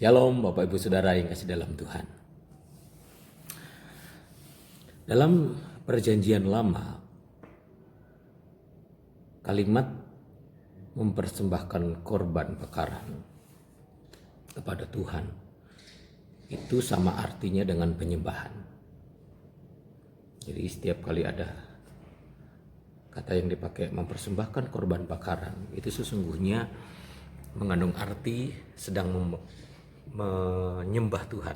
Shalom Bapak Ibu Saudara yang kasih dalam Tuhan. Dalam perjanjian lama, kalimat mempersembahkan korban bakaran kepada Tuhan itu sama artinya dengan penyembahan. Jadi setiap kali ada kata yang dipakai mempersembahkan korban bakaran, itu sesungguhnya mengandung arti sedang menyembah Tuhan,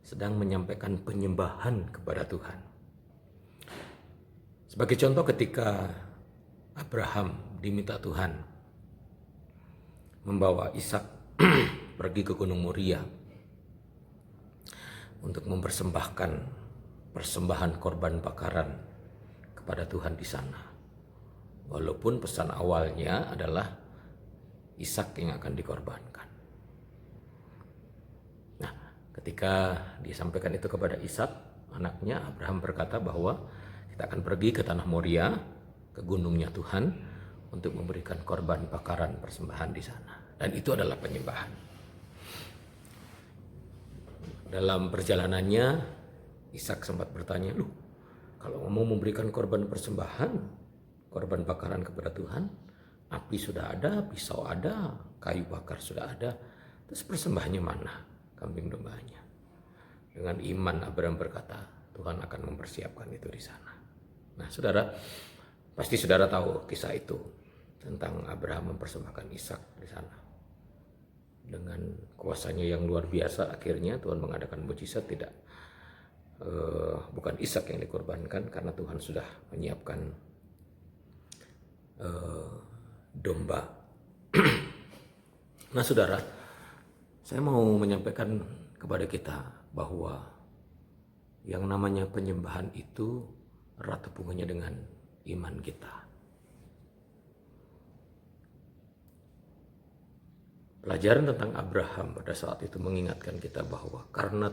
sedang menyampaikan penyembahan kepada Tuhan. Sebagai contoh, ketika Abraham diminta Tuhan membawa Ishak pergi ke Gunung Moria untuk mempersembahkan persembahan korban bakaran kepada Tuhan di sana. Walaupun pesan awalnya adalah Ishak yang akan dikorbankan. Nah, ketika disampaikan itu kepada Ishak, anaknya, Abraham berkata bahwa kita akan pergi ke tanah Moria, ke gunungnya Tuhan, untuk memberikan korban bakaran persembahan di sana. Dan itu adalah penyembahan. Dalam perjalanannya, Ishak sempat bertanya, "Loh, kalau mau memberikan korban persembahan, korban bakaran kepada Tuhan, api sudah ada, pisau ada, kayu bakar sudah ada, terus persembahannya mana? Kambing dombanya." Dengan iman Abraham berkata, Tuhan akan mempersiapkan itu di sana. Nah, saudara, pasti saudara tahu kisah itu tentang Abraham mempersembahkan Ishak di sana. Dengan kuasanya yang luar biasa, akhirnya Tuhan mengadakan mujizat. Bukan Ishak yang dikorbankan, karena Tuhan sudah menyiapkan domba. Nah, saudara, saya mau menyampaikan kepada kita bahwa yang namanya penyembahan itu erat hubungannya dengan iman kita. Pelajaran tentang Abraham pada saat itu mengingatkan kita bahwa karena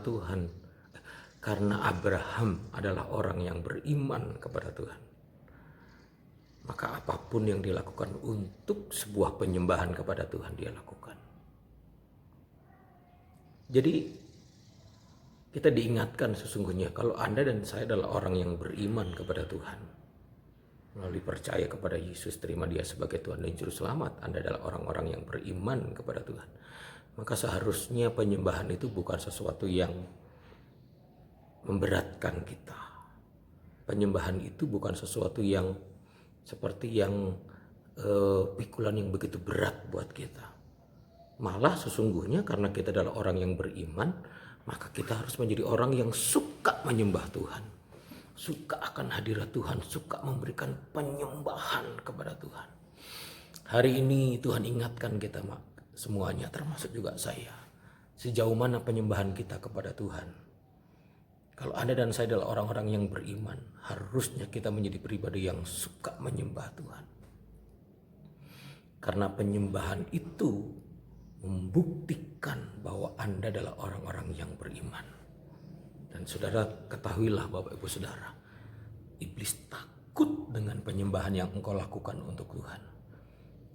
Abraham adalah orang yang beriman kepada Tuhan, maka apapun yang dilakukan untuk sebuah penyembahan kepada Tuhan dia lakukan. Jadi kita diingatkan sesungguhnya kalau Anda dan saya adalah orang yang beriman kepada Tuhan, melalui percaya kepada Yesus, terima Dia sebagai Tuhan dan Juru Selamat, Anda adalah orang-orang yang beriman kepada Tuhan. Maka seharusnya penyembahan itu bukan sesuatu yang memberatkan kita. Penyembahan itu bukan sesuatu yang seperti yang pikulan yang begitu berat buat kita. Malah sesungguhnya karena kita adalah orang yang beriman, maka kita harus menjadi orang yang suka menyembah Tuhan, suka akan hadirat Tuhan, suka memberikan penyembahan kepada Tuhan. Hari ini Tuhan ingatkan kita semuanya, termasuk juga saya, sejauh mana penyembahan kita kepada Tuhan. Kalau Anda dan saya adalah orang-orang yang beriman, harusnya kita menjadi pribadi yang suka menyembah Tuhan. Karena penyembahan itu membuktikan bahwa Anda adalah orang-orang yang beriman. Dan saudara ketahuilah Bapak Ibu Saudara, iblis takut dengan penyembahan yang engkau lakukan untuk Tuhan.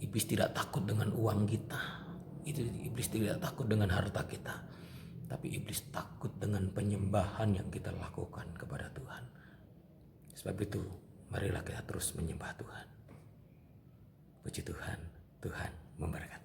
Iblis tidak takut dengan uang kita, iblis tidak takut dengan harta kita. Tapi iblis takut dengan penyembahan yang kita lakukan kepada Tuhan. Sebab itu, marilah kita terus menyembah Tuhan. Puji Tuhan, Tuhan memberkati.